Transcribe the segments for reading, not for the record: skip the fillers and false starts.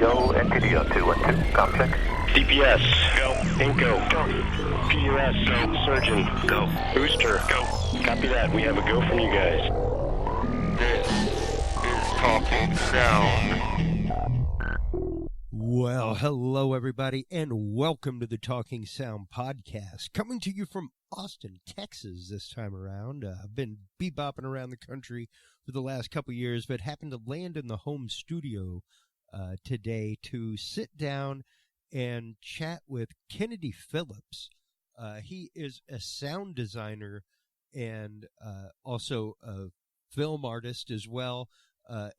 radio, NTDO 212, com check. DPS, go. Inco, go. PUS, go. Surgeon, go. Booster, go. Copy that. We have a go from you guys. This is Talking Sound. Well, hello everybody, and welcome to the Talking Sound podcast, coming to you from Austin, Texas this time around. I've been bebopping around the country for the last couple years, but happened to land in the home studio today to sit down and chat with Kennedy Phillips. He is a sound designer and also a film artist as well.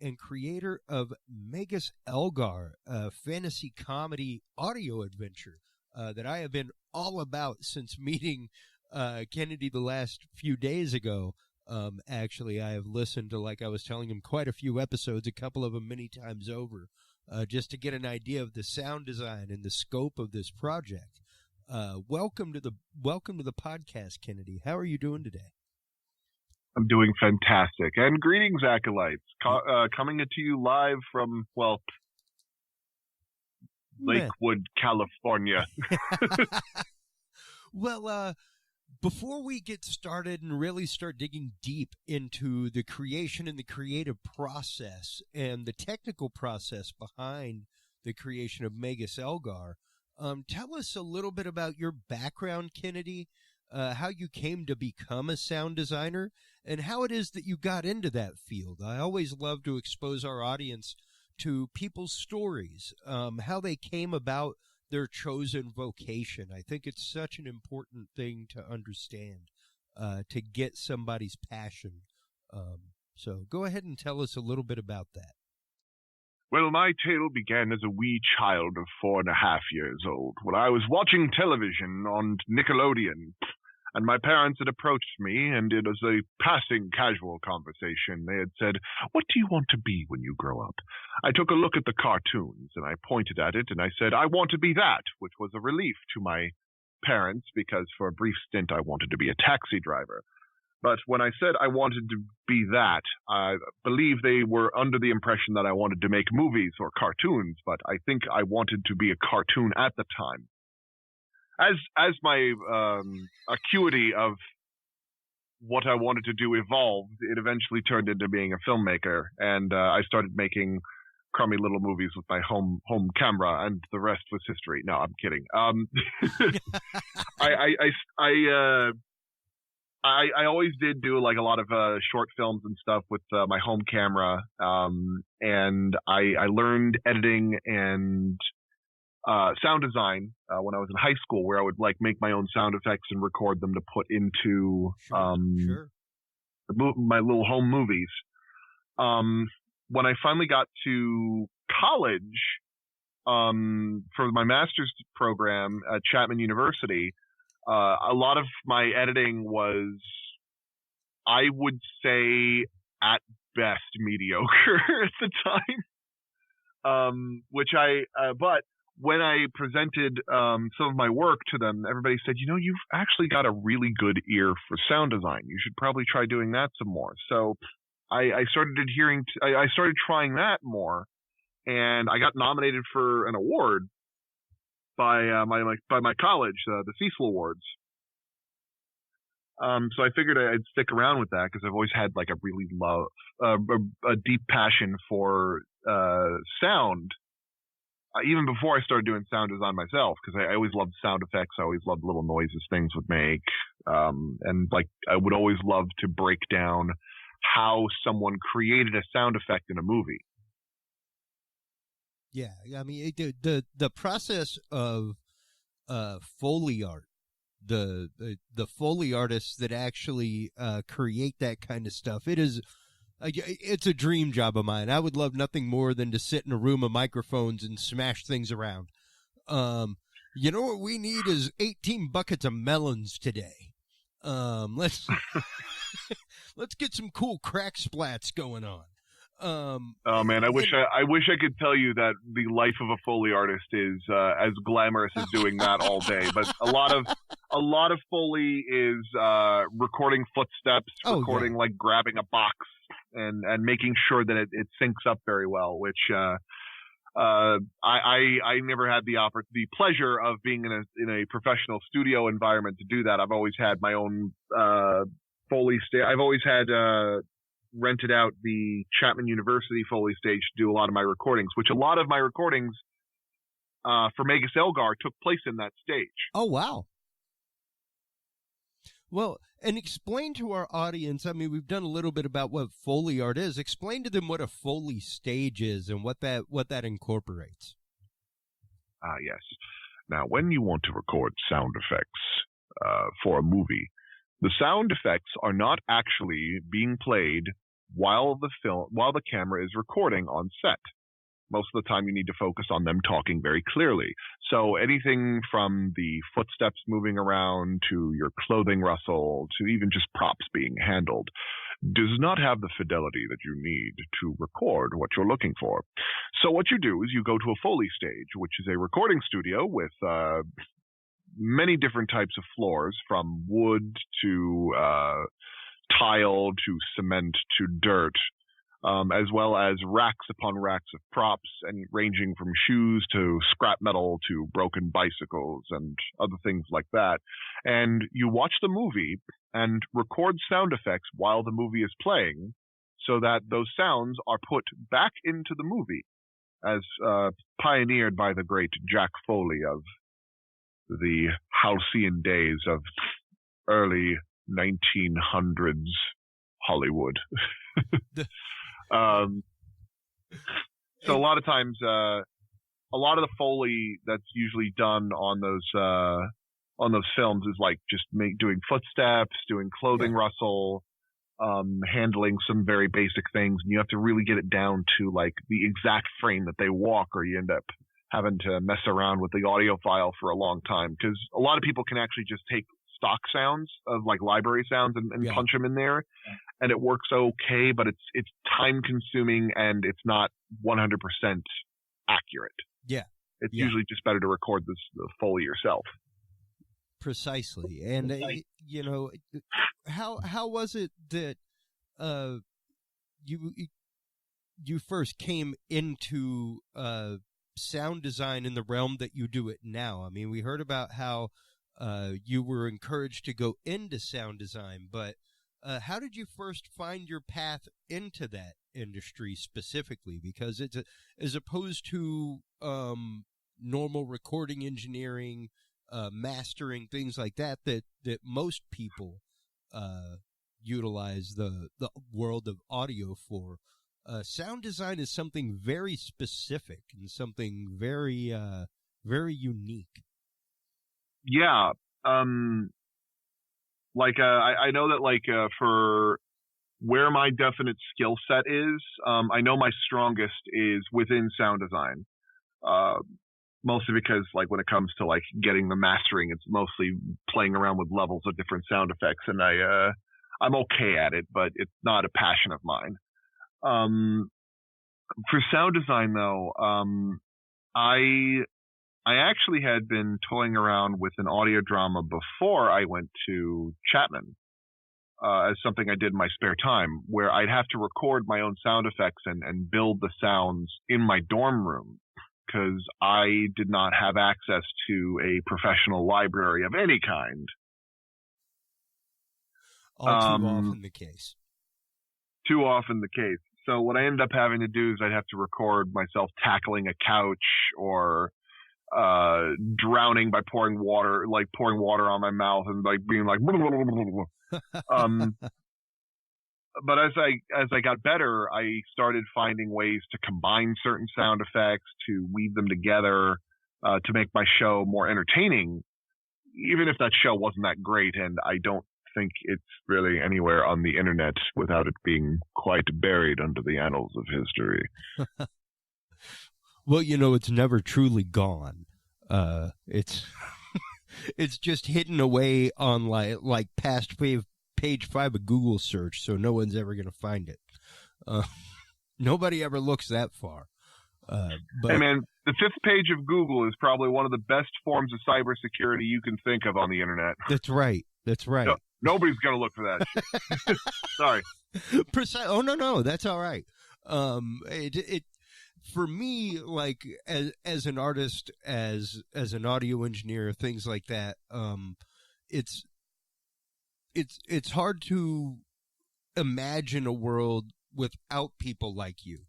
And creator of Magus Elgar, a fantasy comedy audio adventure that I have been all about since meeting Kennedy the last few days ago. Actually, I have listened to, like I was telling him, quite a few episodes, a couple of them many times over, just to get an idea of the sound design and the scope of this project. Welcome to the podcast, Kennedy. How are you doing today? I'm doing fantastic. And greetings, Acolytes. Coming to you live from, well, Lakewood, California. Well, before we get started and really start digging deep into the creation and the creative process and the technical process behind the creation of Magus Elgar, tell us a little bit about your background, Kennedy, how you came to become a sound designer, and how it is that you got into that field. I always love to expose our audience to people's stories, how they came about their chosen vocation. I think it's such an important thing to understand, to get somebody's passion. So go ahead and tell us a little bit about that. Well, my tale began as a wee child of 4.5 years old, when I was watching television on Nickelodeon. And my parents had approached me, and it was a passing casual conversation. They had said, "What do you want to be when you grow up?" I took a look at the cartoons, and I pointed at it, and I said, "I want to be that," which was a relief to my parents, because for a brief stint I wanted to be a taxi driver. But when I said I wanted to be that, I believe they were under the impression that I wanted to make movies or cartoons, but I think I wanted to be a cartoon at the time. As my acuity of what I wanted to do evolved, it eventually turned into being a filmmaker, and I started making crummy little movies with my home camera, and the rest was history. No, I'm kidding. I always did do like a lot of short films and stuff with my home camera, and I learned editing and sound design when I was in high school, where I would like make my own sound effects and record them to put into my little home movies. When I finally got to college for my master's program at Chapman University, a lot of my editing was, I would say, at best mediocre at the time. But when I presented some of my work to them, everybody said, "You've actually got a really good ear for sound design. You should probably try doing that some more." So I started I started trying that more, and I got nominated for an award by my college, the Cecil Awards. So I figured I'd stick around with that, because I've always had like a really a deep passion for sound. Even before I started doing sound design myself, because I always loved sound effects. I always loved little noises things would make. And like, I would always love to break down how someone created a sound effect in a movie. Yeah. I mean, the process of Foley art, the Foley artists that actually create that kind of stuff, it's a dream job of mine. I would love nothing more than to sit in a room of microphones and smash things around. You know what we need is 18 buckets of melons today. Let's get some cool crack splats going on. Oh man, I wish I could tell you that the life of a Foley artist is as glamorous as doing that all day. But a lot of Foley is recording footsteps, like grabbing a box and making sure that it syncs up very well, which I never had the pleasure of being in a professional studio environment to do that. I've always had my own Foley Stage. I've always had rented out the Chapman University Foley Stage to do a lot of my recordings, which a lot of my recordings for Magus Elgar took place in that stage. Oh, wow. Well, and explain to our audience, I mean, we've done a little bit about what Foley art is. Explain to them what a Foley Stage is and what that incorporates. Yes. Now, when you want to record sound effects for a movie, the sound effects are not actually being played while the camera is recording on set. Most of the time you need to focus on them talking very clearly. So anything from the footsteps moving around to your clothing rustle to even just props being handled does not have the fidelity that you need to record what you're looking for. So what you do is you go to a Foley Stage, which is a recording studio with many different types of floors, from wood to tile to cement to dirt, as well as racks upon racks of props, and ranging from shoes to scrap metal to broken bicycles and other things like that. And you watch the movie and record sound effects while the movie is playing, so that those sounds are put back into the movie, as pioneered by the great Jack Foley of the halcyon days of early 1900s Hollywood. So a lot of times, a lot of the Foley that's usually done on those films is like just doing footsteps, doing clothing rustle, handling some very basic things. And you have to really get it down to like the exact frame that they walk, or you end up having to mess around with the audio file for a long time. Because a lot of people can actually just take stock sounds of like library sounds and punch them in there, and it works okay, but it's time consuming and it's not 100% accurate. Yeah. It's usually just better to record the Foley yourself. Precisely. And you know, how was it that you first came into sound design in the realm that you do it now? I mean, we heard about how you were encouraged to go into sound design, but how did you first find your path into that industry specifically? Because it's as opposed to normal recording engineering, mastering, things like that most people utilize the world of audio for. Sound design is something very specific and something very very unique. Yeah. I know that like for where my definite skill set is, I know my strongest is within sound design. Mostly because like when it comes to like getting the mastering, it's mostly playing around with levels of different sound effects, and I'm okay at it, but it's not a passion of mine. For sound design though, I actually had been toying around with an audio drama before I went to Chapman, as something I did in my spare time, where I'd have to record my own sound effects and build the sounds in my dorm room, because I did not have access to a professional library of any kind. All too often the case. Too often the case. So what I ended up having to do is I'd have to record myself tackling a couch, or drowning by pouring water on my mouth and like being like but as I got better, I started finding ways to combine certain sound effects, to weave them together, to make my show more entertaining, even if that show wasn't that great, and I don't think it's really anywhere on the internet without it being quite buried under the annals of history. Well, you know, it's never truly gone. It's it's just hidden away on like past page 5 of Google search, so no one's ever going to find it. Nobody ever looks that far. But, hey man, the 5th page of Google is probably one of the best forms of cybersecurity you can think of on the internet. That's right. That's right. No, nobody's going to look for that shit. Sorry. Oh, no, that's all right. for me, like as an artist, as an audio engineer, things like that, it's hard to imagine a world without people like you.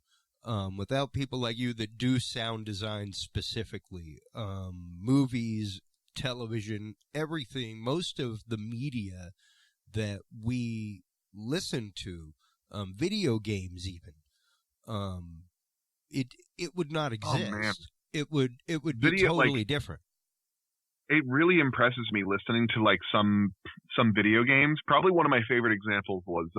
Without people like you that do sound design specifically, movies, television, everything, most of the media that we listen to, video games even, it would not exist. Oh, man. It would be Video, totally different. It really impresses me listening to like some video games. Probably one of my favorite examples was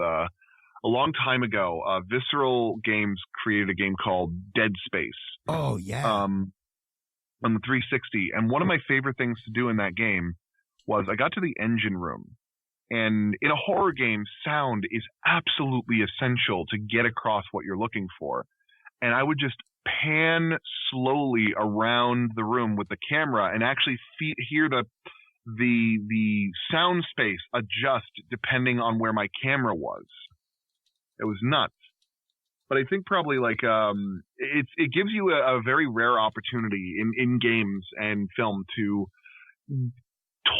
a long time ago. Visceral Games created a game called Dead Space. Oh yeah. On the 360, and one of my favorite things to do in that game was I got to the engine room, and in a horror game, sound is absolutely essential to get across what you're looking for. And I would just pan slowly around the room with the camera and actually hear the sound space adjust depending on where my camera was. It was nuts. But I think probably like it gives you a very rare opportunity in games and film to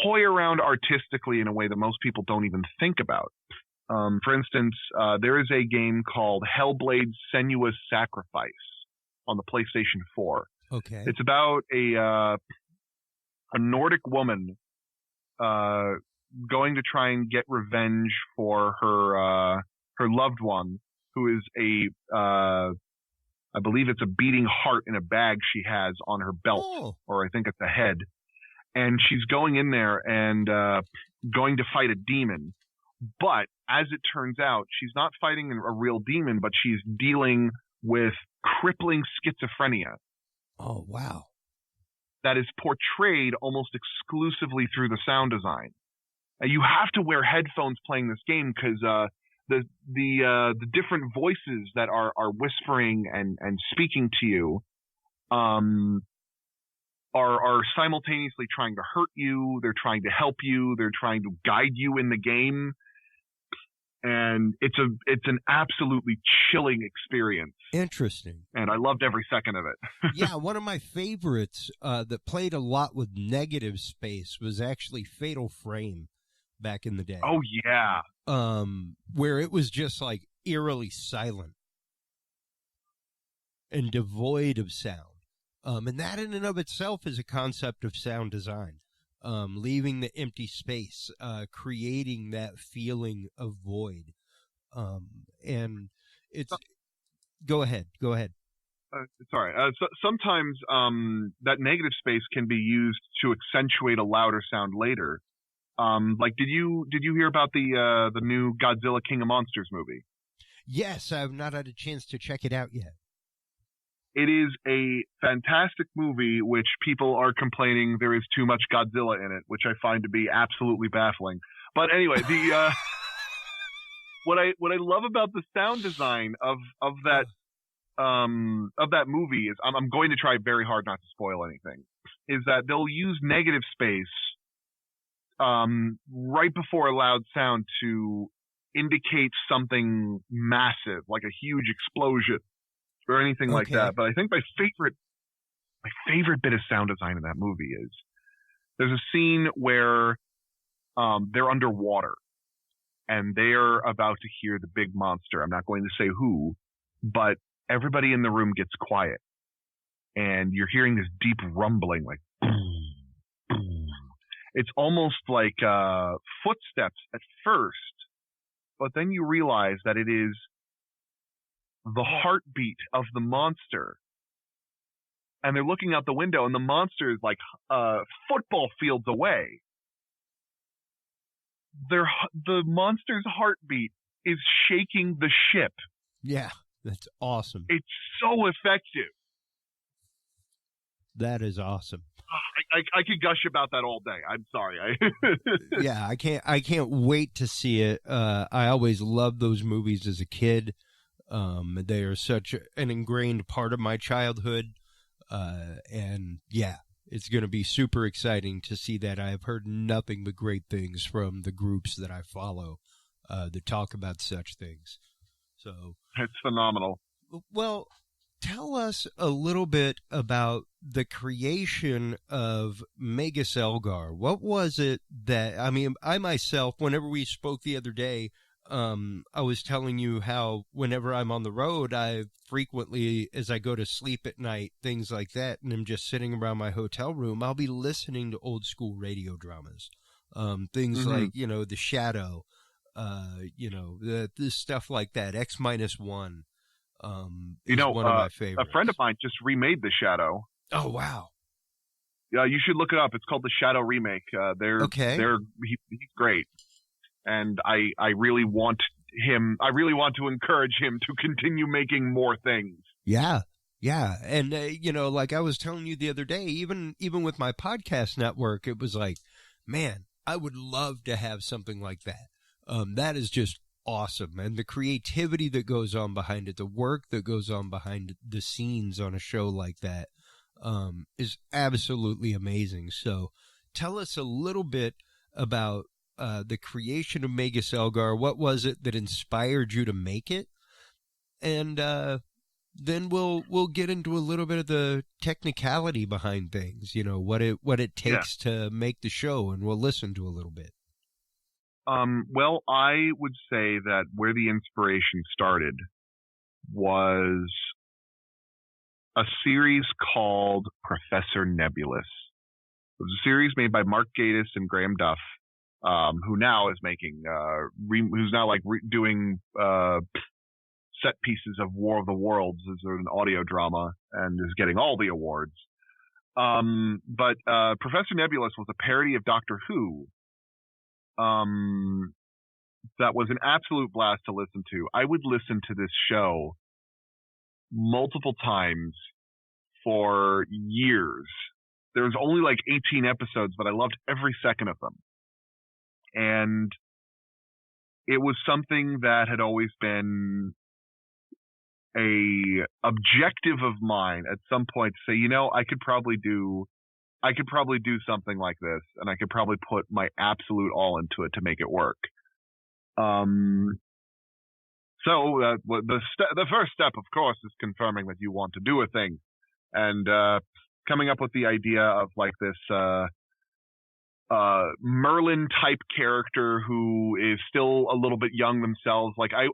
toy around artistically in a way that most people don't even think about. For instance, there is a game called Hellblade's Senua's Sacrifice on the PlayStation 4. Okay. It's about a Nordic woman going to try and get revenge for her loved one, who is I believe it's a beating heart in a bag she has on her belt, or I think it's a head. And she's going in there and going to fight a demon. But as it turns out, she's not fighting a real demon, but she's dealing with crippling schizophrenia. Oh, wow. That is portrayed almost exclusively through the sound design. You have to wear headphones playing this game because the different voices that are whispering and speaking to you are simultaneously trying to hurt you. They're trying to help you. They're trying to guide you in the game. And it's an absolutely chilling experience. Interesting. And I loved every second of it. Yeah, one of my favorites that played a lot with negative space was actually Fatal Frame back in the day. Oh, yeah. Where it was just like eerily silent and devoid of sound. And that in and of itself is a concept of sound design. Leaving the empty space, creating that feeling of void. And it's, go ahead. Sorry. Sometimes that negative space can be used to accentuate a louder sound later. Like, did you hear about the new Godzilla King of Monsters movie? Yes, I've not had a chance to check it out yet. It is a fantastic movie, which people are complaining there is too much Godzilla in it, which I find to be absolutely baffling. But anyway, the what I love about the sound design of that movie is I'm going to try very hard not to spoil anything. Is that they'll use negative space right before a loud sound to indicate something massive, like a huge explosion or anything like that. But I think my favorite bit of sound design in that movie is there's a scene where they're underwater and they're about to hear the big monster. I'm not going to say who, but everybody in the room gets quiet and you're hearing this deep rumbling, like boom, boom. It's almost like footsteps at first, but then you realize that it is the heartbeat of the monster. And they're looking out the window and the monster is like football fields away. The monster's heartbeat is shaking the ship. Yeah, that's awesome. It's so effective. That is awesome. I could gush about that all day. I'm sorry. Yeah, I can't wait to see it. I always loved those movies as a kid. They are such an ingrained part of my childhood. And yeah, it's going to be super exciting to see that. I've heard nothing but great things from the groups that I follow that talk about such things. So it's phenomenal. Well, tell us a little bit about the creation of Magus Elgar. What was it that, I mean, I myself, whenever we spoke the other day, I was telling you how whenever I'm on the road, I frequently, as I go to sleep at night, things like that, and I'm just sitting around my hotel room, I'll be listening to old school radio dramas. Things like, you know, The Shadow, you know, the stuff like that, X-1. You know, one of my favorites. A friend of mine just remade The Shadow. Oh, wow. Yeah, you should look it up. It's called The Shadow Remake. He's great. And I really want to encourage him to continue making more things. Yeah. Yeah. And, you know, like I was telling you the other day, even with my podcast network, it was like, man, I would love to have something like that. That is just awesome. And the creativity that goes on behind it, the work that goes on behind the scenes on a show like that, is absolutely amazing. So tell us a little bit about the creation of Magus Elgar. What was it that inspired you to make it? And then we'll get into a little bit of the technicality behind things, you know, what it takes to make the show, and we'll listen to a little bit. Well, I would say that where the inspiration started was a series called Professor Nebulous. It was a series made by Mark Gatiss and Graham Duff, who now is making, who's now doing set pieces of War of the Worlds as an audio drama and is getting all the awards. But Professor Nebulous was a parody of Doctor Who. That was an absolute blast to listen to. I would listen to this show multiple times for years. There was only like 18 episodes, but I loved every second of them. And it was something that had always been a objective of mine at some point to say, you know, I could probably do something like this, and I could probably put my absolute all into it to make it work. So the first step, of course, is confirming that you want to do a thing, and coming up with the idea of like this Merlin type character who is still a little bit young themselves. Like I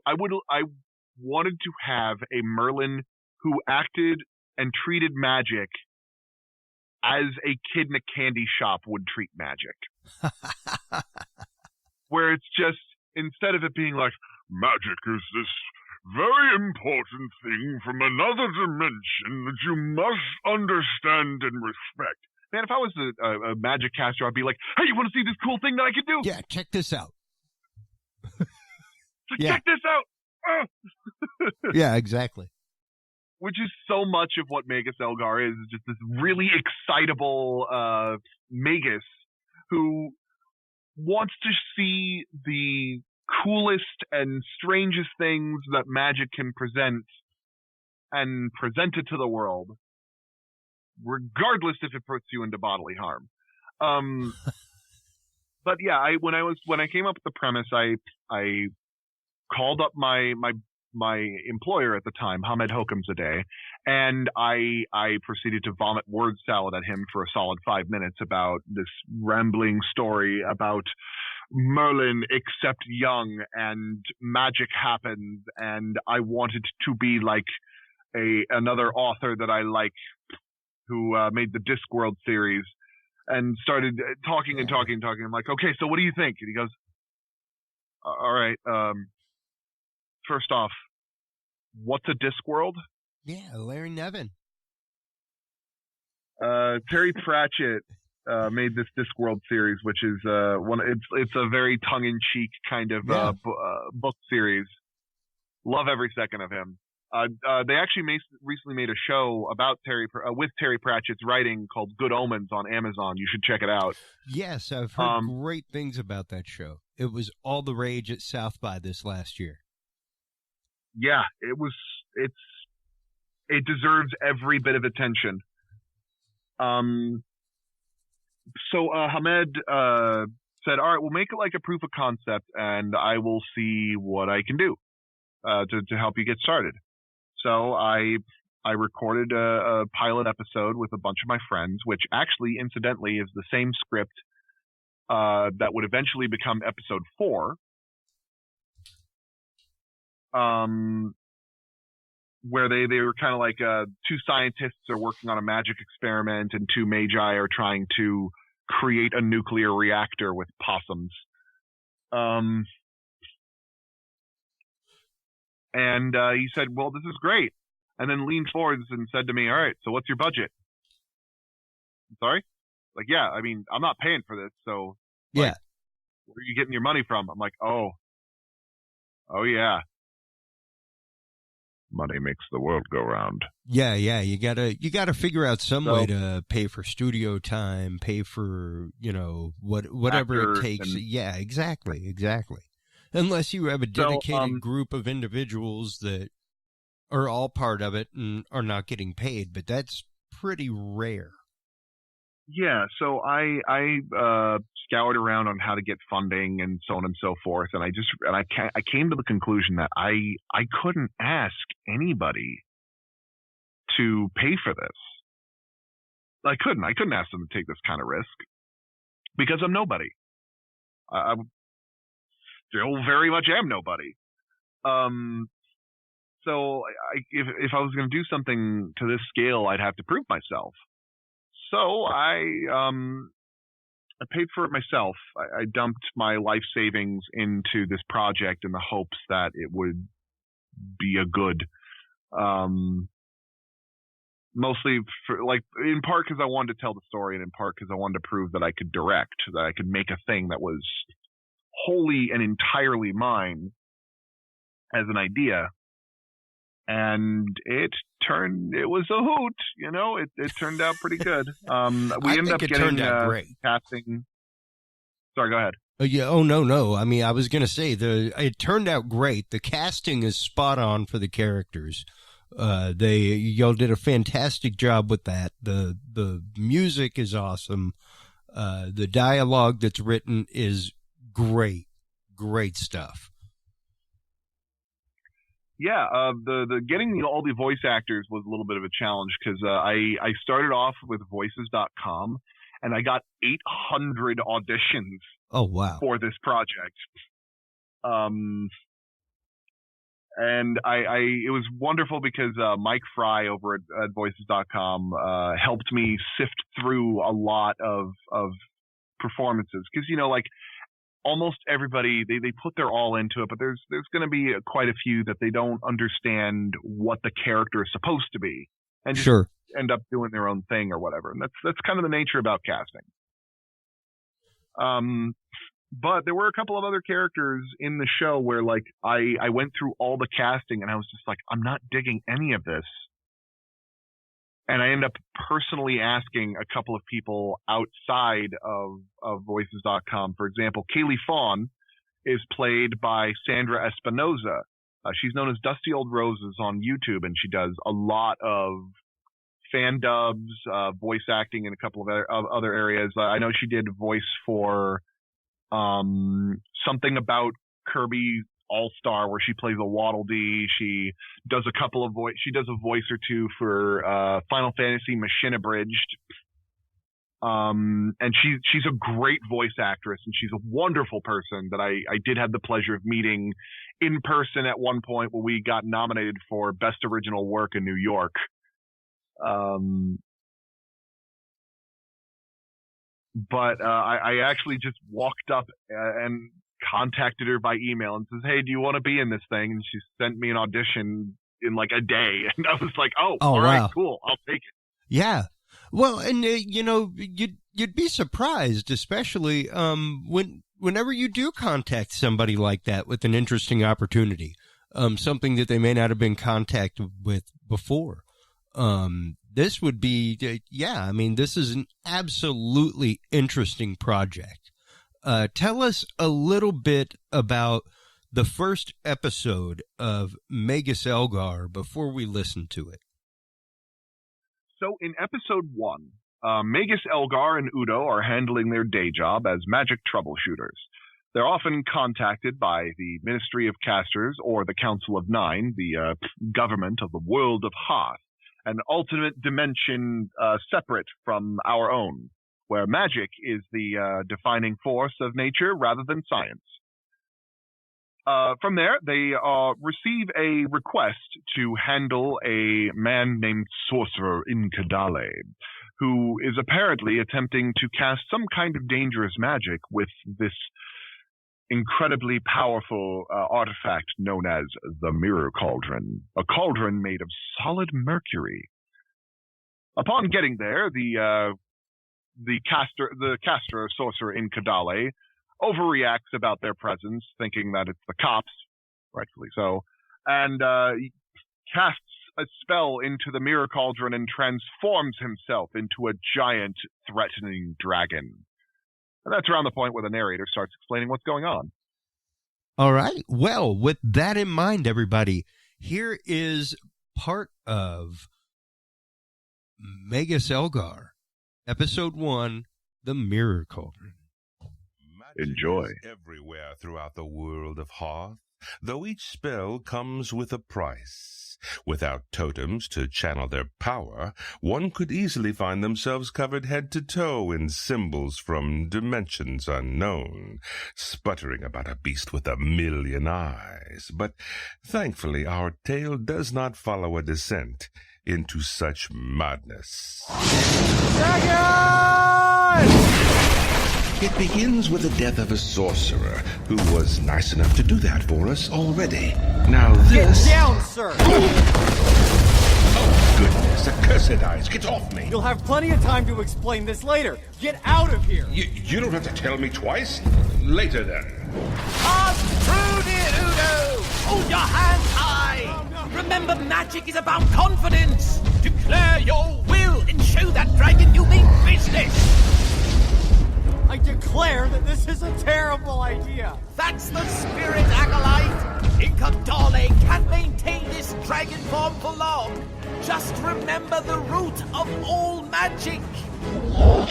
wanted to have a Merlin who acted and treated magic as a kid in a candy shop would treat magic. Where it's just, instead of it being like, magic is this very important thing from another dimension that you must understand and respect. Man, if I was a magic caster, I'd be like, hey, you want to see this cool thing that I can do? Yeah, check this out. Check this out! Yeah, exactly. Which is so much of what Magus Elgar is just this really excitable Magus who wants to see the coolest and strangest things that magic can present and present it to the world, regardless if it puts you into bodily harm. But yeah, when I came up with the premise, I called up my employer at the time, Hamed Hokamzadeh, and I proceeded to vomit word salad at him for a solid 5 minutes about this rambling story about Merlin except young, and magic happens, and I wanted to be like another author that I like who made the Discworld series, and started talking. I'm like, okay, so what do you think? And he goes, all right, first off, what's a Discworld? Yeah, Larry Nevin. Terry Pratchett made this Discworld series, which is it's a very tongue-in-cheek kind of book series. Love every second of him. They actually recently made a show about with Terry Pratchett's writing called Good Omens on Amazon. You should check it out. Yes, I've heard great things about that show. It was all the rage at South by this last year. Yeah, it deserves every bit of attention. So Hamed said, all right, we'll make it like a proof of concept, and I will see what I can do to help you get started. So I I recorded a pilot episode with a bunch of my friends, which actually, incidentally, is the same script that would eventually become episode 4. Where they were kind of like 2 scientists are working on a magic experiment, and 2 magi are trying to create a nuclear reactor with possums. And he said, well, this is great. And then leaned forwards and said to me, all right, so what's your budget? I'm sorry? Like, yeah, I mean, I'm not paying for this, so like, Yeah. where are you getting your money from? I'm like, oh yeah. Money makes the world go round. Yeah, you gotta figure out some way to pay for studio time, pay for, whatever it takes. Yeah, exactly. Unless you have a dedicated group of individuals that are all part of it and are not getting paid, but that's pretty rare. Yeah, so I scoured around on how to get funding and so on and so forth, and I came to the conclusion that I couldn't ask anybody to pay for this. I couldn't ask them to take this kind of risk because I'm nobody. I still very much am nobody. So if I was going to do something to this scale, I'd have to prove myself. So I paid for it myself. I dumped my life savings into this project in the hopes that it would be a good, mostly for, like, in part because I wanted to tell the story, and in part because I wanted to prove that I could direct, that I could make a thing that was wholly and entirely mine as an idea. And it was a hoot, it turned out pretty good. We ended up getting great casting. Sorry, go ahead. Yeah. Oh, no. I mean, I was going to say it turned out great. The casting is spot on for the characters. Y'all did a fantastic job with that. The music is awesome. The dialogue that's written is great stuff. Yeah, the getting all the voice actors was a little bit of a challenge because I started off with voices.com, and I got 800 auditions. Oh, wow. For this project. And it was wonderful because Mike Fry over at voices.com helped me sift through a lot of performances because like almost everybody they put their all into it, but there's going to be quite a few that they don't understand what the character is supposed to be and just end up doing their own thing or whatever. And that's kind of the nature about casting. But there were a couple of other characters in the show where like I went through all the casting and I was just like, I'm not digging any of this. And I ended up personally asking a couple of people outside of voices.com. For example, Kaylee Fawn is played by Sandra Espinoza. She's known as Dusty Old Roses on YouTube, and she does a lot of fan dubs, voice acting in a couple of other areas. I know she did voice for something about Kirby All-Star where she plays a Waddle Dee. She does a couple of she does a voice or two for Final Fantasy Machine Abridged. And she's a great voice actress, and she's a wonderful person that I did have the pleasure of meeting in person at one point when we got nominated for Best Original Work in New York. But I actually just walked up and contacted her by email and says, hey, do you want to be in this thing? And she sent me an audition in like a day. And I was like, oh all right, cool. I'll take it. Yeah. Well, and you'd be surprised, especially whenever you do contact somebody like that with an interesting opportunity, something that they may not have been contacted with before. This would be, I mean, this is an absolutely interesting project. Tell us a little bit about the first episode of Magus Elgar before we listen to it. So in episode 1, Magus Elgar and Udo are handling their day job as magic troubleshooters. They're often contacted by the Ministry of Casters or the Council of Nine, the government of the world of Hoth, an alternate dimension separate from our own, where magic is the defining force of nature rather than science. From there, they receive a request to handle a man named Sorcerer Incadale, who is apparently attempting to cast some kind of dangerous magic with this incredibly powerful artifact known as the Mirror Cauldron, a cauldron made of solid mercury. Upon getting there, the caster Sorcerer Incadale overreacts about their presence, thinking that it's the cops, rightfully so, and casts a spell into the Mirror Cauldron and transforms himself into a giant, threatening dragon. And that's around the point where the narrator starts explaining what's going on. All right. Well, with that in mind, everybody, here is part of Magus Elgar, Episode 1, The Mirror Cauldron. Enjoy. Everywhere throughout the world of Hoth, though each spell comes with a price. Without totems to channel their power, one could easily find themselves covered head to toe in symbols from dimensions unknown, sputtering about a beast with 1,000,000 eyes. But thankfully our tale does not follow a descent into such madness. It begins with the death of a sorcerer who was nice enough to do that for us already. Now this... Get down, sir! Oh, goodness, accursed eyes, get off me! You'll have plenty of time to explain this later. Get out of here! You don't have to tell me twice. Later, then. Pass through, dear Udo! Hold your hands high! Oh, no. Remember, magic is about confidence! Declare your will and show that dragon you mean business! I declare that this is a terrible idea. That's the spirit, Acolyte! Incadale can't maintain this dragon form for long. Just remember the root of all magic. No.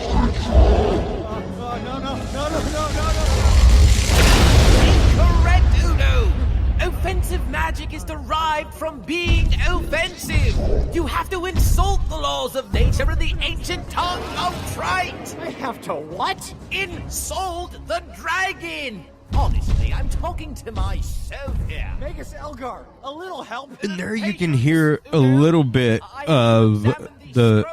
Incorrect, Udo! Offensive magic is derived from being offensive. You have to insult the laws of nature in the ancient tongue of Trite. I have to what? Insult the dragon. Honestly, I'm talking to myself here. Magus Elgar, a little help. And there you can hear a little bit of the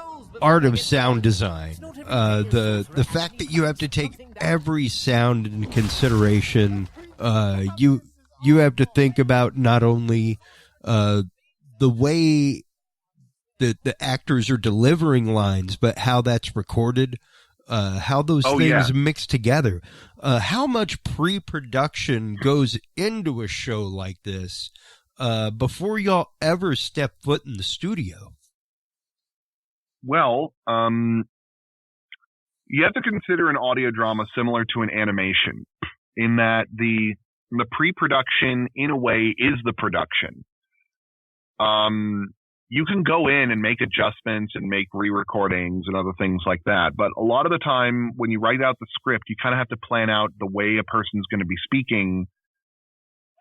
art of sound design. The fact that you have to take every sound into consideration. You have to think about not only the way that the actors are delivering lines, but how that's recorded, how those things mix together. How much pre-production goes into a show like this before y'all ever step foot in the studio? Well, you have to consider an audio drama similar to an animation in that the pre-production, in a way, is the production. You can go in and make adjustments and make re-recordings and other things like that. But a lot of the time, when you write out the script, you kind of have to plan out the way a person's going to be speaking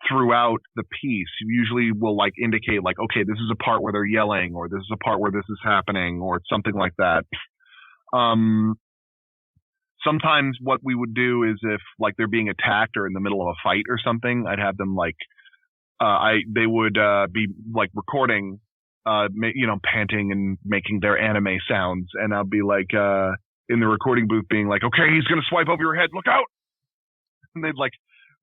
throughout the piece. You usually will indicate okay, this is a part where they're yelling, or this is a part where this is happening, or something like that. Sometimes what we would do is if they're being attacked or in the middle of a fight or something, I'd have them they would be recording, panting and making their anime sounds, and I'll be in the recording booth being okay, he's gonna swipe over your head, look out, and they'd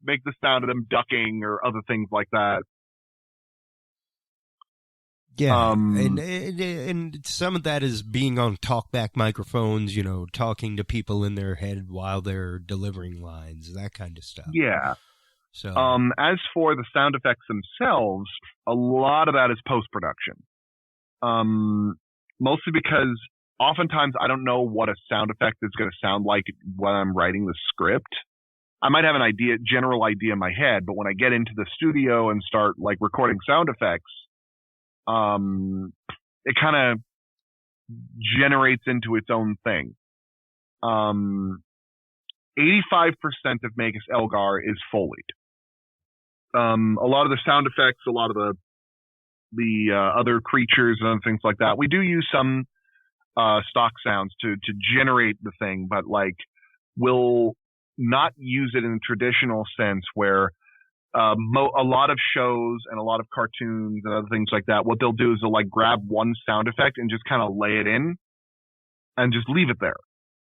make the sound of them ducking or other things like that. Yeah, and some of that is being on talkback microphones, talking to people in their head while they're delivering lines, that kind of stuff. Yeah. So, as for the sound effects themselves, a lot of that is post-production. Mostly because oftentimes I don't know what a sound effect is going to sound like when I'm writing the script. I might have an general idea in my head, but when I get into the studio and start recording sound effects, it kind of generates into its own thing. 85% of Magus Elgar is Foleyed. A lot of the sound effects, a lot of other creatures and other things like that. We do use some stock sounds to generate the thing, but like we'll not use it in the traditional sense where a lot of shows and a lot of cartoons and other things like that, what they'll do is they'll like grab one sound effect and just kind of lay it in and just leave it there.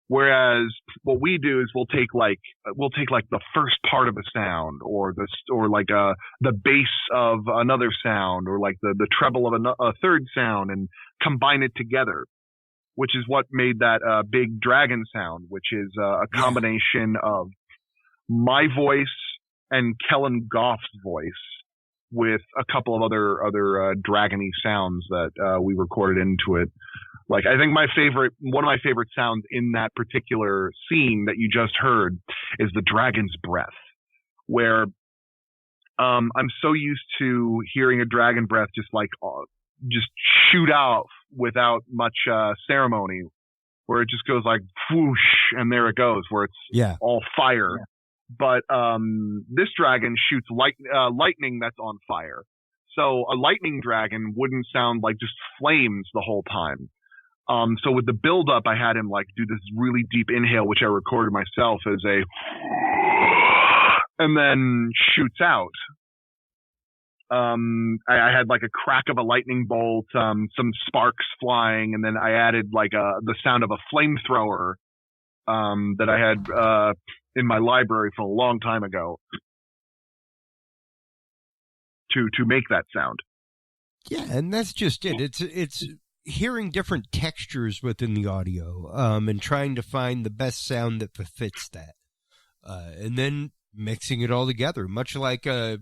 Whereas what we do is we'll take like the first part of a sound or the bass of another sound or like the treble of a third sound and combine it together, which is what made that big dragon sound, which is a combination of my voice and Kellen Goff's voice with a couple of other dragony sounds that we recorded into it. Like, I think one of my favorite sounds in that particular scene that you just heard is the dragon's breath, where I'm so used to hearing a dragon breath just shoot out without much ceremony, where it just goes like whoosh and there it goes, where it's all fire. Yeah. But this dragon shoots lightning that's on fire. So a lightning dragon wouldn't sound like just flames the whole time. So with the build up, I had him like do this really deep inhale, which I recorded myself as and then shoots out. I had like a crack of a lightning bolt, some sparks flying, and then I added like the sound of a flamethrower, that I had, in my library from a long time ago to make that sound. Yeah. And that's just it. It's hearing different textures within the audio, and trying to find the best sound that fits that, and then mixing it all together, much like a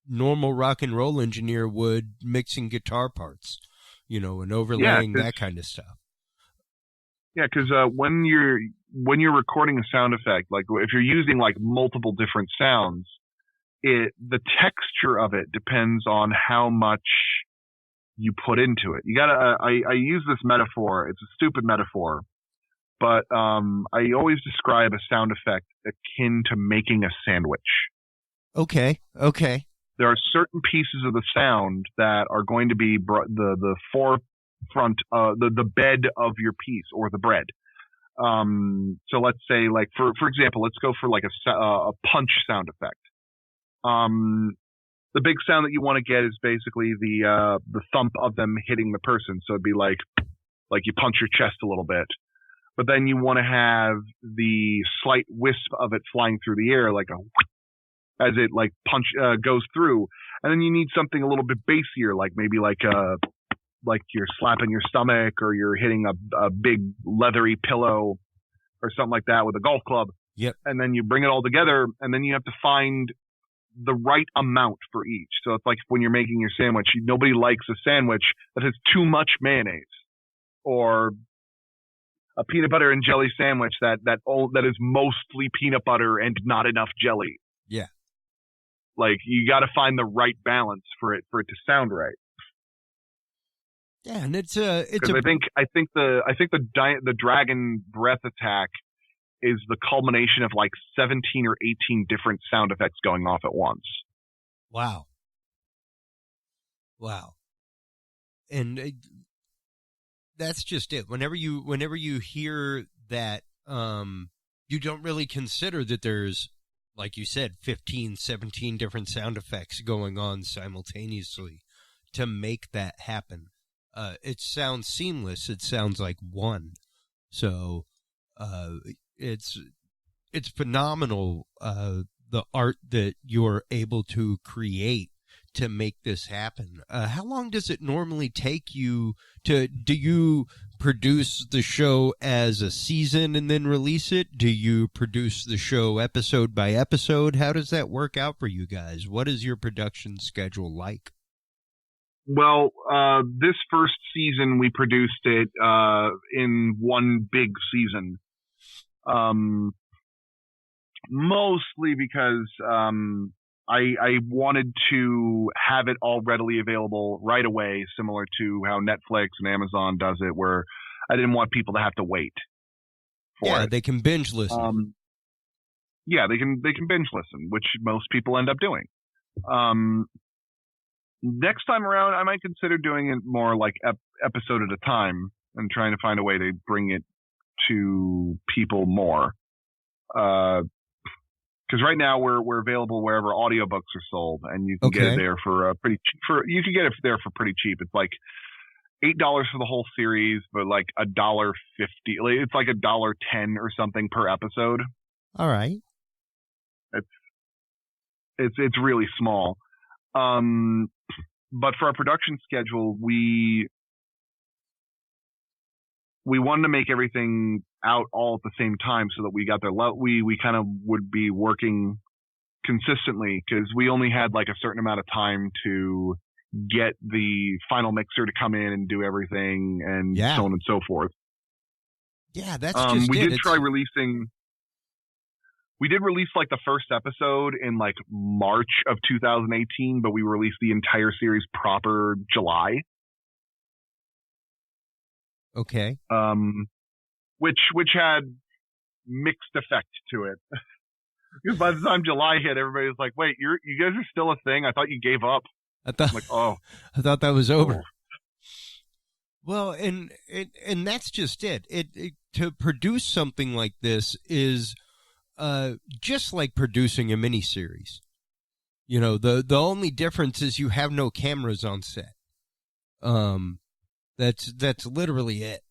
normal rock and roll engineer would, mixing guitar parts, and overlaying that kind of stuff. Yeah, because when you're recording a sound effect, like if you're using like multiple different sounds, the texture of it depends on how much you put into it. You gotta, I use this metaphor. It's a stupid metaphor, but I always describe a sound effect akin to making a sandwich. Okay. There are certain pieces of the sound that are going to be the forefront, the bed of your piece or the bread. So let's say, like for example, let's go for like a punch sound effect. The big sound that you want to get is basically the thump of them hitting the person. So it'd be like you punch your chest a little bit, but then you want to have the slight wisp of it flying through the air, like as it like goes through. And then you need something a little bit bassier, like maybe like you're slapping your stomach or you're hitting a big leathery pillow or something like that with a golf club. Yep. And then you bring it all together, and then you have to find the right amount for each. So it's like when you're making your sandwich, nobody likes a sandwich that has too much mayonnaise, or a peanut butter and jelly sandwich that is mostly peanut butter and not enough jelly. Yeah. Like, you got to find the right balance for it to sound right. Yeah, and I think the dragon breath attack is the culmination of like 17 or 18 different sound effects going off at once. Wow. And that's just it. Whenever you hear that, you don't really consider that there's, like you said, 15, 17 different sound effects going on simultaneously to make that happen. It sounds seamless. It sounds like one. So, it's phenomenal, the art that you're able to create to make this happen. How long does it normally take you do you produce the show as a season and then release it? Do you produce the show episode by episode? How does that work out for you guys? What is your production schedule like? Well, this first season we produced it in one big season. Mostly because I wanted to have it all readily available right away, similar to how Netflix and Amazon does it, where I didn't want people to have to wait for it. They can binge listen. They can binge listen, which most people end up doing. next time around, I might consider doing it more like episode at a time and trying to find a way to bring it to people more. Because right now we're available wherever audiobooks are sold, and you can get it there for pretty cheap. It's like $8 for the whole series, but like $1.50. It's like $1.10 or something per episode. All right. It's really small. But for our production schedule, we wanted to make everything out all at the same time so that we got there. We kind of would be working consistently because we only had like a certain amount of time to get the final mixer to come in and do everything and so on and so forth. Yeah, that's just we did try releasing. We did release like the first episode in like March of 2018, but we released the entire series proper July. Okay. Which had mixed effect to it. Because by the time July hit, everybody was like, "Wait, you guys are still a thing? I thought you gave up." I'm like, "Oh, I thought that was over." Well, and that's just it. It to produce something like this is just like producing a miniseries. You know, the only difference is you have no cameras on set. That's literally it.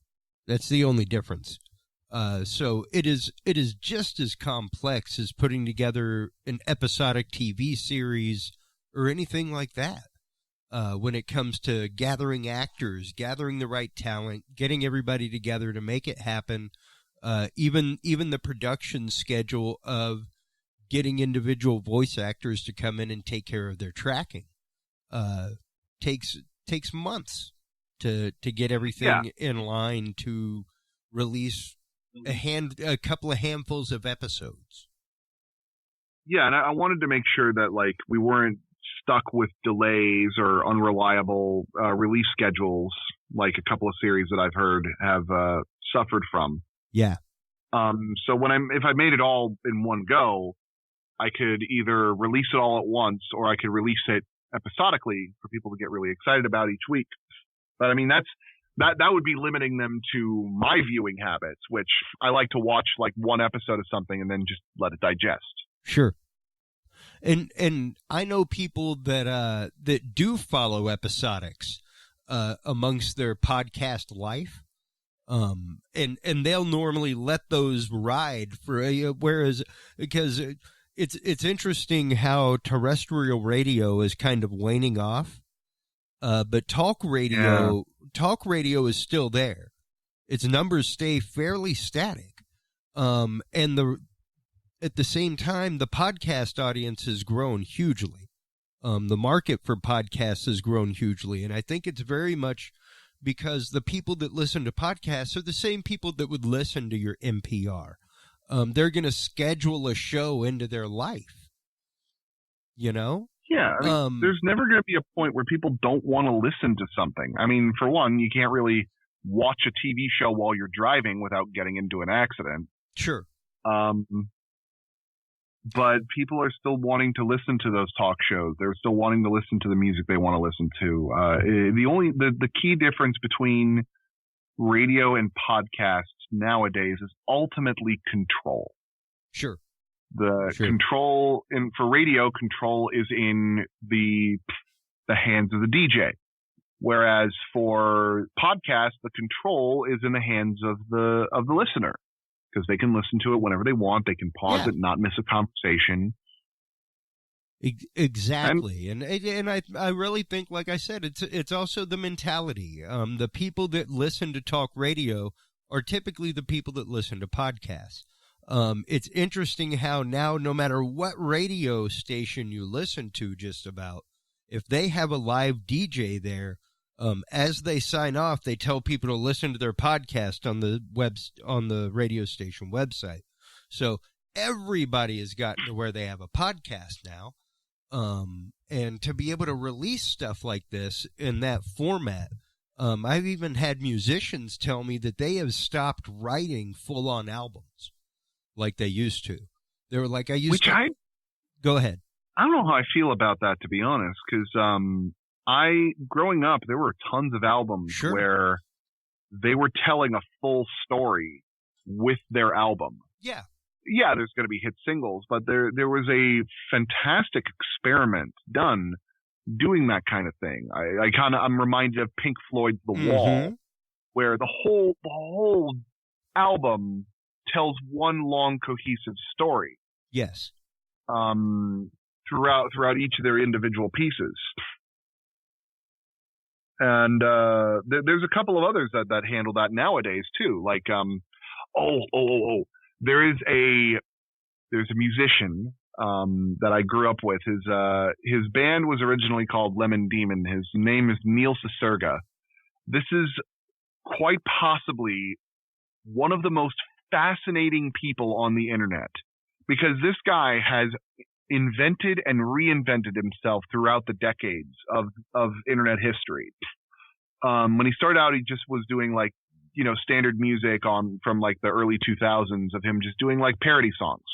That's the only difference. So it is just as complex as putting together an episodic TV series or anything like that. When it comes to gathering actors, gathering the right talent, getting everybody together to make it happen, even the production schedule of getting individual voice actors to come in and take care of their tracking, takes months to get everything in line to release a couple of handfuls of episodes. Yeah, and I wanted to make sure that like we weren't stuck with delays or unreliable release schedules like a couple of series that I've heard have suffered from. Yeah. So if I made it all in one go, I could either release it all at once or I could release it episodically for people to get really excited about each week. But I mean, that would be limiting them to my viewing habits, which I like to watch like one episode of something and then just let it digest. Sure. And I know people that do follow episodics amongst their podcast life. And they'll normally let those ride for whereas because it's interesting how terrestrial radio is kind of waning off. But talk radio is still there. Its numbers stay fairly static. And at the same time, the podcast audience has grown hugely. The market for podcasts has grown hugely. And I think it's very much because the people that listen to podcasts are the same people that would listen to your NPR. They're going to schedule a show into their life. You know? Yeah, I mean, there's never going to be a point where people don't want to listen to something. I mean, for one, you can't really watch a TV show while you're driving without getting into an accident. Sure. But people are still wanting to listen to those talk shows. They're still wanting to listen to the music they want to listen to. The key difference between radio and podcasts nowadays is ultimately control. Sure. Control for radio, control is in the hands of the DJ, whereas for podcasts, the control is in the hands of the listener because they can listen to it whenever they want. They can pause it, not miss a conversation. Exactly, and I really think, like I said, it's also the mentality. The people that listen to talk radio are typically the people that listen to podcasts. It's interesting how now, no matter what radio station you listen to, just about, if they have a live DJ there, as they sign off, they tell people to listen to their podcast on the radio station website. So everybody has gotten to where they have a podcast now. And to be able to release stuff like this in that format, I've even had musicians tell me that they have stopped writing full-on albums like they used to. They were like, go ahead. I don't know how I feel about that, to be honest, because growing up, there were tons of albums where they were telling a full story with their album. Yeah. Yeah, there's going to be hit singles, but there was a fantastic experiment done doing that kind of thing. I'm reminded of Pink Floyd's The Wall, where the whole album tells one long cohesive story. Yes. Throughout each of their individual pieces. And there's a couple of others that handle that nowadays too. Like there's a musician that I grew up with. His band was originally called Lemon Demon. His name is Neil Cicerga. This is quite possibly one of the most fascinating people on the internet, because this guy has invented and reinvented himself throughout the decades of internet history. When he started out, he just was doing like, standard music from like the early 2000s of him just doing like parody songs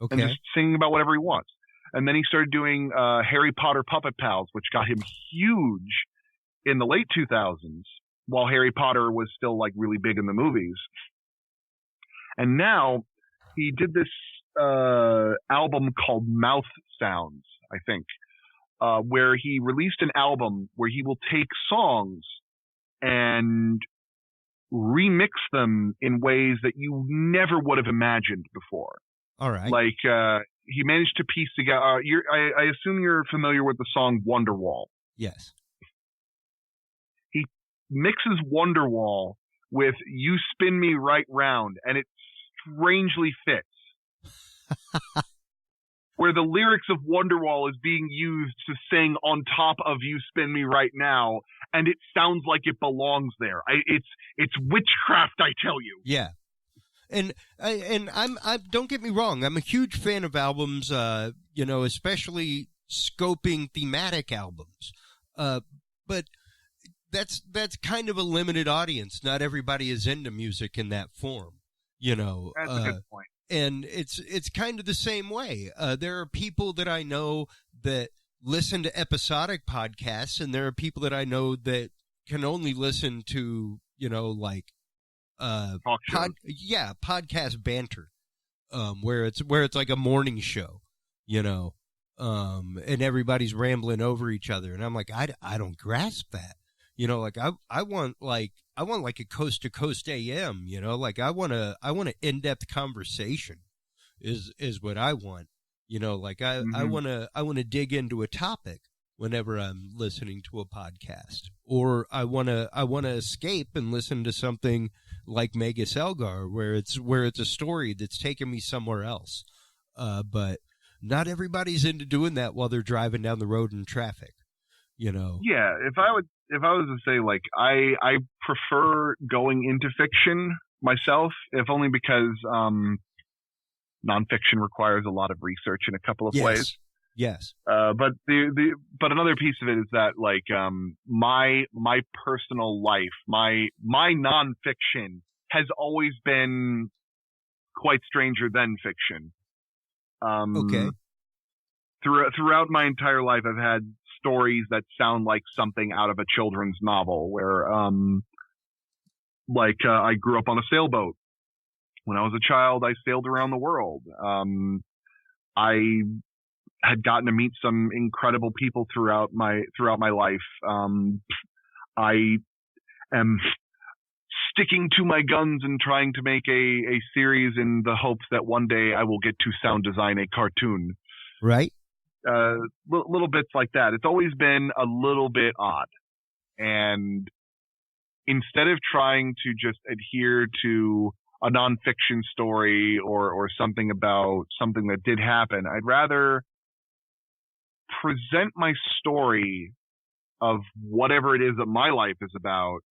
and just singing about whatever he wants. And then he started doing Harry Potter Puppet Pals, which got him huge in the late 2000s while Harry Potter was still like really big in the movies. And now he did this album called Mouth Sounds, I think, where he released an album where he will take songs and remix them in ways that you never would have imagined before. All right. Like he managed to piece together. I assume you're familiar with the song Wonderwall. Yes. He mixes Wonderwall with You Spin Me Right Round, and it strangely fits. Where the lyrics of Wonderwall is being used to sing on top of You Spin Me Right Now, and it sounds like it belongs there. It's witchcraft, I tell you. Yeah. And I'm don't get me wrong, I'm a huge fan of albums, especially scoping thematic albums. But that's kind of a limited audience. Not everybody is into music in that form, That's a good point. And it's kind of the same way. There are people that I know that listen to episodic podcasts, and there are people that I know that can only listen to, podcast banter, where it's like a morning show, and everybody's rambling over each other, and I'm like, I don't grasp that, I want like a coast to coast AM, I want an in-depth conversation is what I want, I want to dig into a topic whenever I'm listening to a podcast, or I want to escape and listen to something like Magus Elgar, where it's a story that's taken me somewhere else. But not everybody's into doing that while they're driving down the road in traffic, Yeah, if I was to say, like, I prefer going into fiction myself, if only because nonfiction requires a lot of research in a couple of ways. Yes. But another piece of it is that, like, my personal life, my nonfiction has always been quite stranger than fiction. Okay. Throughout my entire life, I've had stories that sound like something out of a children's novel, where, I grew up on a sailboat. When I was a child, I sailed around the world. I had gotten to meet some incredible people throughout my life. I am sticking to my guns and trying to make a series in the hopes that one day I will get to sound design a cartoon. Right. Little bits like that. It's always been a little bit odd. And instead of trying to just adhere to a nonfiction story or something about something that did happen, I'd rather present my story of whatever it is that my life is about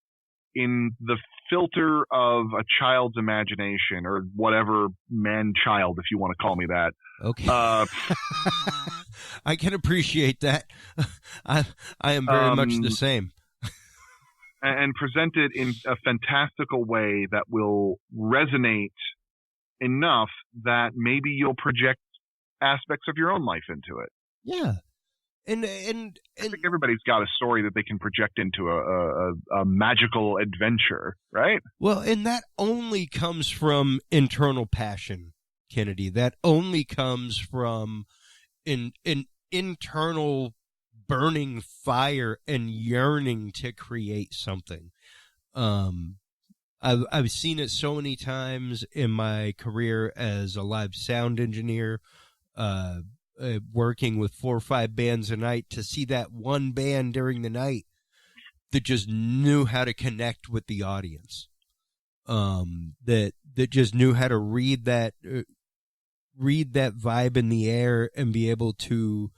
in the filter of a child's imagination, or whatever man-child, if you want to call me that. Okay. I can appreciate that. I am very much the same. And present it in a fantastical way that will resonate enough that maybe you'll project aspects of your own life into it. Yeah. And I think everybody's got a story that they can project into a magical adventure, right? Well, and that only comes from internal passion, Kennedy. That only comes from an internal burning fire and yearning to create something. I've seen it so many times in my career as a live sound engineer, working with 4 or 5 bands a night, to see that one band during the night that just knew how to connect with the audience, that just knew how to read that vibe in the air and be able to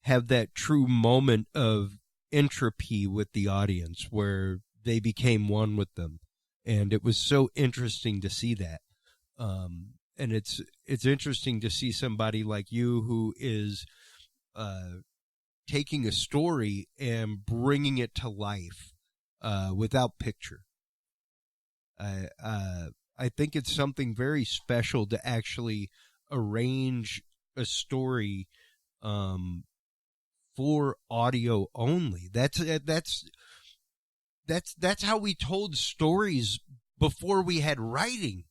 have that true moment of entropy with the audience where they became one with them. And it was so interesting to see that. And it's interesting to see somebody like you who is taking a story and bringing it to life without picture. I think it's something very special to actually arrange a story for audio only. That's how we told stories before we had writing.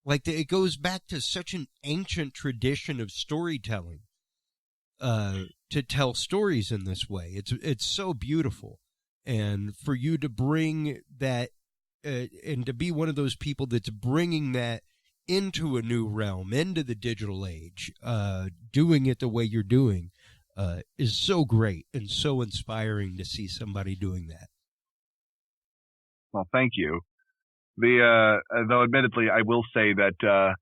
Like, it goes back to such an ancient tradition of storytelling, to tell stories in this way. It's so beautiful. And for you to bring that, and to be one of those people that's bringing that into a new realm, into the digital age, doing it the way you're doing, is so great and so inspiring to see somebody doing that. Well, thank you. Though admittedly, I will say that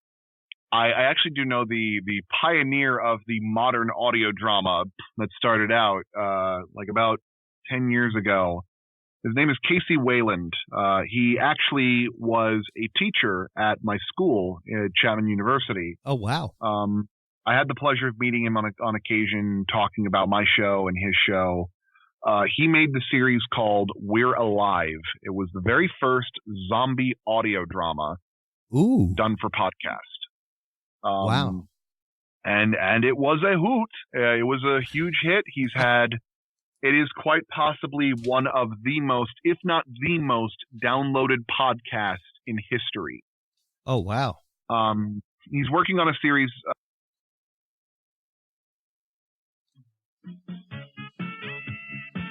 I actually do know the pioneer of the modern audio drama that started out like about 10 years ago. His name is Casey Weiland. He actually was a teacher at my school at Chapman University. Oh, wow. I had the pleasure of meeting him on occasion, talking about my show and his show. He made the series called We're Alive. It was the very first zombie audio drama done for podcast. Wow. And it was a hoot. It was a huge hit. It is quite possibly one of the most, if not the most, downloaded podcast in history. Oh, wow. He's working on a series.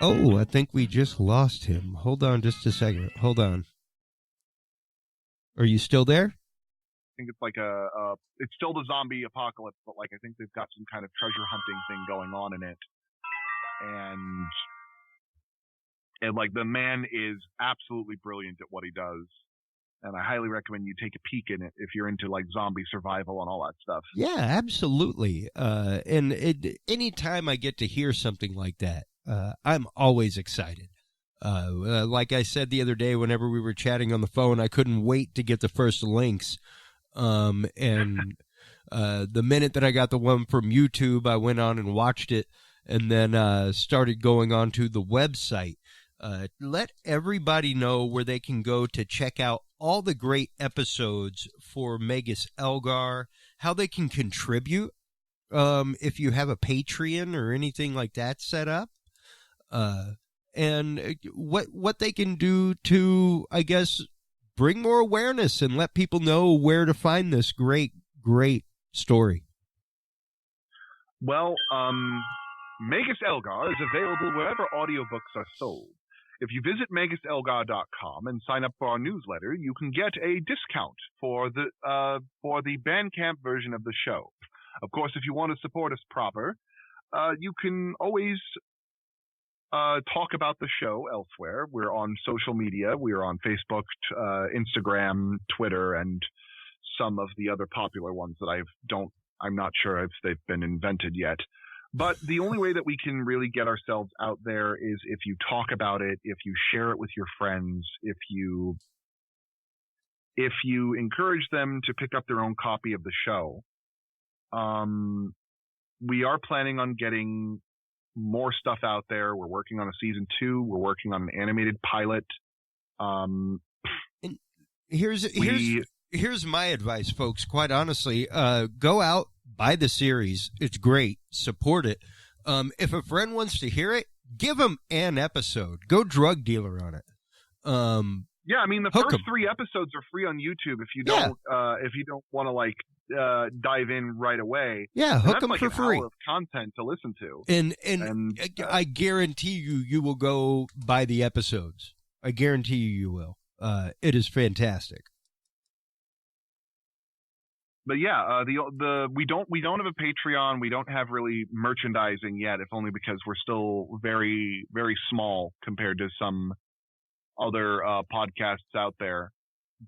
Oh, I think we just lost him. Hold on just a second. Hold on. Are you still there? I think it's like it's still the zombie apocalypse, but like I think they've got some kind of treasure hunting thing going on in it. And like the man is absolutely brilliant at what he does. And I highly recommend you take a peek in it if you're into like zombie survival and all that stuff. Yeah, absolutely. And anytime I get to hear something like that, I'm always excited. Like I said the other day, whenever we were chatting on the phone, I couldn't wait to get the first links. And the minute that I got the one from YouTube, I went on and watched it, and then started going on to the website. Let everybody know where they can go to check out all the great episodes for Magus Elgar, how they can contribute if you have a Patreon or anything like that set up, and what they can do to, I guess, bring more awareness and let people know where to find this great story. Well, Magus Elgar is available wherever audiobooks are sold. If you visit maguselgar.com and sign up for our newsletter, you can get a discount for the Bandcamp version of the show. Of course, if you want to support us proper, you can always talk about the show elsewhere. We're on social media. We're on Facebook, Instagram, Twitter, and some of the other popular ones that I'm not sure if they've been invented yet. But the only way that we can really get ourselves out there is if you talk about it, if you share it with your friends, if you encourage them to pick up their own copy of the show. We are planning on getting more stuff out there. We're working on a season 2. We're working on an animated pilot. And here's my advice, folks. Quite honestly, go out, buy the series. It's great. Support it. If a friend wants to hear it, give them an episode. Go drug dealer on it. Yeah, I mean, the first 3 episodes are free on YouTube if you don't want to like dive in right away. Yeah, hook them for free. Hour of content to listen to. And I guarantee you will go buy the episodes. I guarantee you will. It is fantastic. But yeah, we don't have a Patreon. We don't have really merchandising yet, if only because we're still very, very small compared to some other podcasts out there.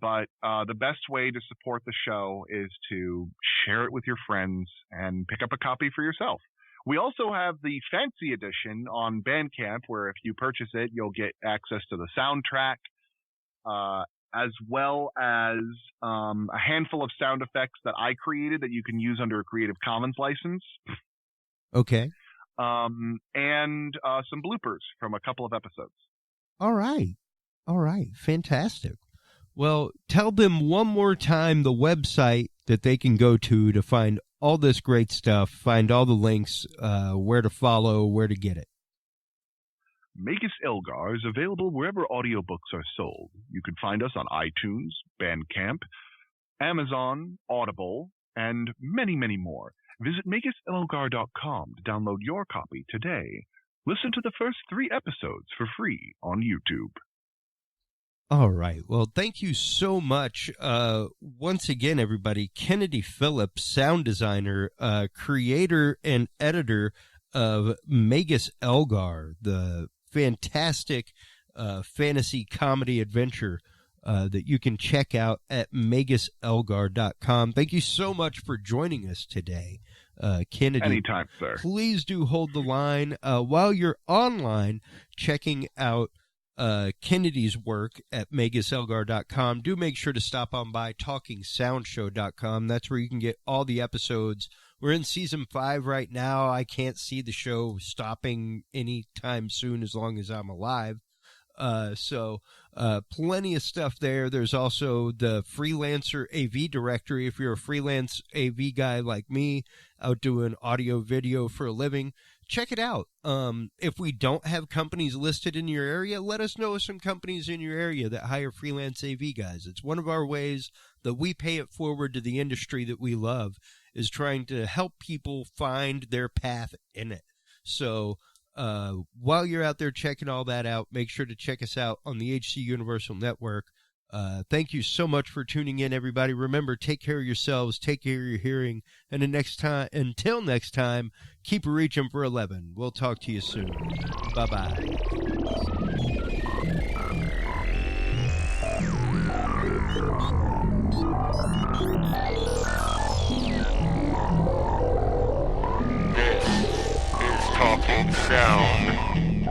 But the best way to support the show is to share it with your friends and pick up a copy for yourself. We also have the fancy edition on Bandcamp, where if you purchase it, you'll get access to the soundtrack, as well as a handful of sound effects that I created that you can use under a Creative Commons license. Okay. And some bloopers from a couple of episodes. All right. Fantastic. Well, tell them one more time the website that they can go to find all this great stuff, find all the links, where to follow, where to get it. Magus Elgar is available wherever audiobooks are sold. You can find us on iTunes, Bandcamp, Amazon, Audible, and many, many more. Visit MagusElgar.com to download your copy today. Listen to the first 3 episodes for free on YouTube. All right. Well, thank you so much. Once again, everybody, Kennedy Phillips, sound designer, creator and editor of Magus Elgar, the fantastic fantasy comedy adventure that you can check out at MagusElgar.com. Thank you so much for joining us today, Kennedy. Anytime, sir. Please do hold the line. While you're online checking out Kennedy's work at MagusElgar.com, do make sure to stop on by TalkingSoundshow.com. That's where you can get all the episodes. We're in season 5 right now. I can't see the show stopping anytime soon as long as I'm alive. So plenty of stuff there. There's also the freelancer AV directory. If you're a freelance AV guy like me out doing audio video for a living, check it out. If we don't have companies listed in your area, let us know some companies in your area that hire freelance AV guys. It's one of our ways that we pay it forward to the industry that we love, is trying to help people find their path in it. So while you're out there checking all that out, make sure to check us out on the HC Universal Network. Thank you so much for tuning in, everybody. Remember, take care of yourselves, take care of your hearing, and until next time, keep reaching for 11. We'll talk to you soon. Bye-bye. This is Talking Sound.